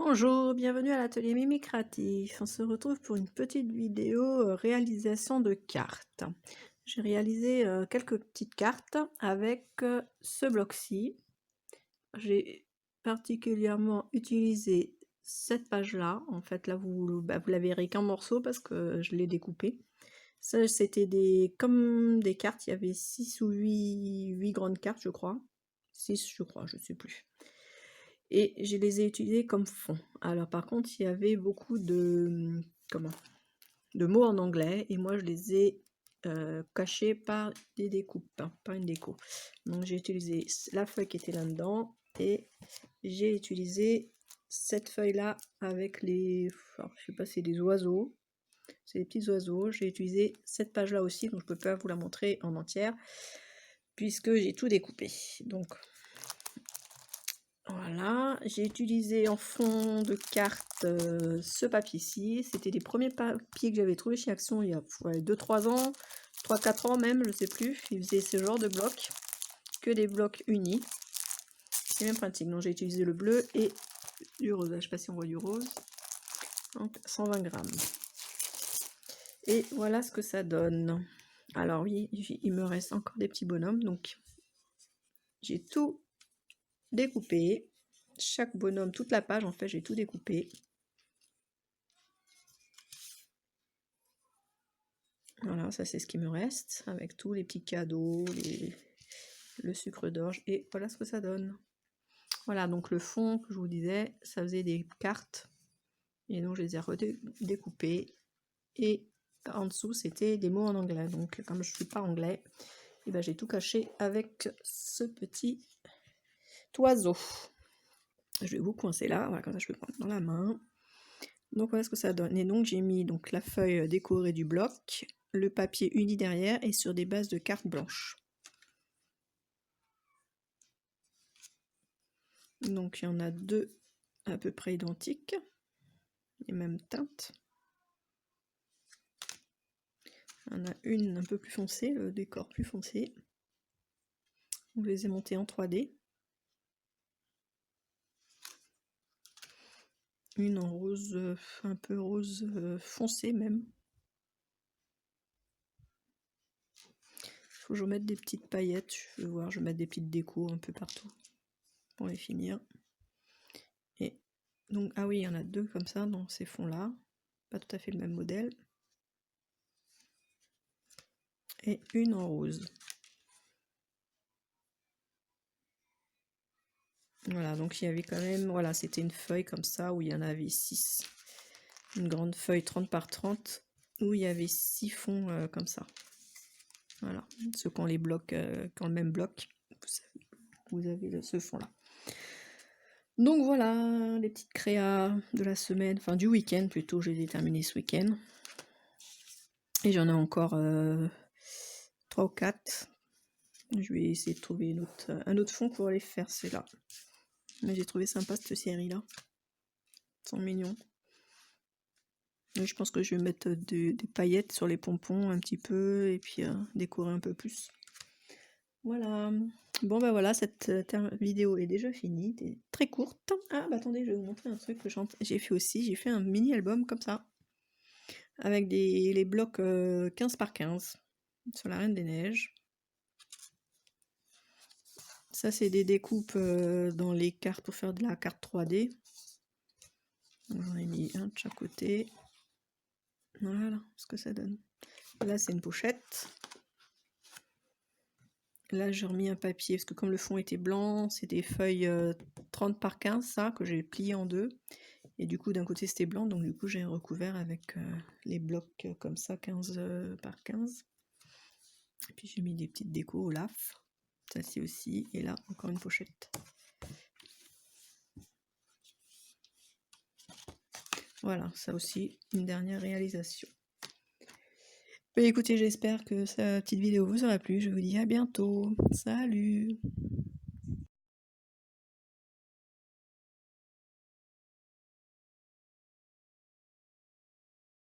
Bonjour, bienvenue à l'atelier Mimi Créatif. On se retrouve pour une petite vidéo réalisation de cartes. J'ai réalisé quelques petites cartes avec ce bloc-ci. J'ai particulièrement utilisé cette page-là. En fait, là, vous la verrez qu'en morceaux parce que je l'ai découpé. Ça, c'était comme des cartes. Il y avait 6 ou 8 grandes cartes, je crois. 6, je crois, je ne sais plus. Et je les ai utilisés comme fond. Alors par contre, il y avait beaucoup de mots en anglais et moi je les ai cachés par des découpes, par une déco. Donc j'ai utilisé la feuille qui était là-dedans et j'ai utilisé cette feuille-là avec les, alors, je sais pas, c'est des oiseaux, c'est des petits oiseaux. J'ai utilisé cette page-là aussi, donc je peux pas vous la montrer en entière puisque j'ai tout découpé. Donc voilà, j'ai utilisé en fond de carte ce papier-ci. C'était les premiers papiers que j'avais trouvé chez Action il y a 2-3 ans, 3-4 ans même, je sais plus. Ils faisaient ce genre de blocs, que des blocs unis. C'est même pratique. Donc j'ai utilisé le bleu et du rose. Je ne sais pas si on voit du rose. Donc 120 grammes. Et voilà ce que ça donne. Alors oui, il me reste encore des petits bonhommes. Donc j'ai tout découpé. Chaque bonhomme, toute la page, en fait, j'ai tout découpé. Voilà, ça c'est ce qui me reste, avec tous les petits cadeaux, le sucre d'orge, et voilà ce que ça donne. Voilà, donc le fond que je vous disais, ça faisait des cartes, et donc je les ai redécoupées, et en dessous c'était des mots en anglais. Donc comme je ne suis pas anglais, et ben j'ai tout caché avec ce petit oiseau. Je vais vous coincer là, voilà, comme ça je peux prendre dans la main. Donc voilà ce que ça donne. Et donc j'ai mis donc la feuille décorée du bloc, le papier uni derrière et sur des bases de cartes blanches. Donc il y en a deux à peu près identiques, les mêmes teintes. Il y en a une un peu plus foncée, le décor plus foncé. Je les ai montées en 3D. Une en rose, un peu rose foncé même. Il faut que je mette des petites paillettes, je vais voir, je vais mettre des petites décos un peu partout pour les finir. Et donc, ah oui, il y en a deux comme ça dans ces fonds-là, pas tout à fait le même modèle. Et une en rose. Voilà, donc il y avait quand même, voilà, c'était une feuille comme ça où il y en avait 6. Une grande feuille 30 par 30 où il y avait 6 fonds comme ça. Voilà, ceux qui ont les blocs, qui ont le même bloc, vous avez ce fond là. Donc voilà, les petites créas de la semaine, enfin du week-end plutôt, j'ai terminé ce week-end. Et j'en ai encore 3 ou 4. Je vais essayer de trouver un autre fond pour les faire, c'est là. Mais j'ai trouvé sympa cette série là. Ils sont mignons. Et je pense que je vais mettre des paillettes sur les pompons un petit peu et puis décorer un peu plus. Voilà. Bon bah voilà, cette vidéo est déjà finie, très courte. Ah bah attendez, je vais vous montrer un truc que j'ai fait aussi. J'ai fait un mini album comme ça, avec les blocs 15 par 15 sur la Reine des Neiges. Ça c'est des découpes dans les cartes pour faire de la carte 3D. J'en ai mis un de chaque côté. Voilà ce que ça donne. Là c'est une pochette. Là j'ai remis un papier parce que comme le fond était blanc, c'est des feuilles 30 par 15 ça que j'ai plié en deux. Et du coup d'un côté c'était blanc, donc du coup j'ai recouvert avec les blocs comme ça 15 par 15. Et puis j'ai mis des petites décos au laf. Ça c'est aussi, et là encore une pochette. Voilà, ça aussi, une dernière réalisation. Mais écoutez, j'espère que cette petite vidéo vous aura plu. Je vous dis à bientôt. Salut!